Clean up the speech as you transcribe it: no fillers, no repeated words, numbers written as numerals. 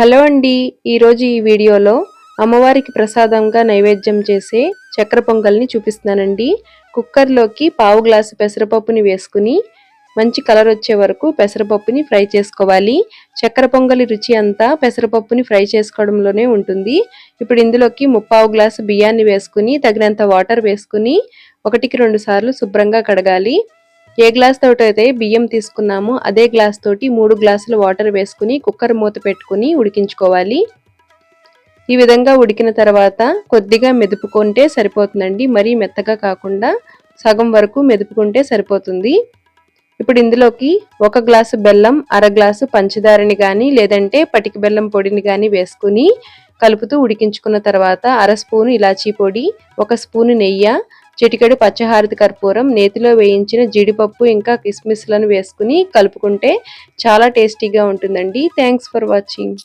Hello అండి, ఈరోజు ఈ వీడియోలో అమ్మవారికి ప్రసాదంగా నైవేద్యం చేసే చక్కెర పొంగల్ని చూపిస్తున్నానండి. కుక్కర్లోకి పావు గ్లాసు పెసరపప్పుని వేసుకుని మంచి కలర్ వచ్చే వరకు పెసరపప్పుని ఫ్రై చేసుకోవాలి. చక్కెర పొంగలి రుచి అంతా పెసరపప్పుని ఫ్రై చేసుకోవడంలోనే ఉంటుంది. ఇప్పుడు ఇందులోకి ముప్పావు గ్లాసు బియ్యాన్ని వేసుకుని తగినంత వాటర్ వేసుకుని 1-2 సార్లు శుభ్రంగా కడగాలి. ఏ గ్లాస్ తోటి అయితే బియ్యం తీసుకున్నామో అదే గ్లాస్ తోటి 3 గ్లాసుల వాటర్ వేసుకుని కుక్కర్ మూత పెట్టుకుని ఉడికించుకోవాలి. ఈ విధంగా ఉడికిన తర్వాత కొద్దిగా మెదుపుకుంటే సరిపోతుందండి. మరీ మెత్తగా కాకుండా సగం వరకు మెదుపుకుంటే సరిపోతుంది. ఇప్పుడు ఇందులోకి 1 గ్లాసు బెల్లం, అర గ్లాసు పంచదారని కానీ లేదంటే పటిక బెల్లం పొడిని కానీ వేసుకుని కలుపుతూ ఉడికించుకున్న తర్వాత అర స్పూను ఇలాచీ పొడి, 1 స్పూను నెయ్యి, చిటికెడు పచ్చహారతి కర్పూరం, నేతిలో వేయించిన జీడిపప్పు ఇంకా కిస్మిస్లను వేసుకుని కలుపుకుంటే చాలా టేస్టీగా ఉంటుందండి. Thanks for watching.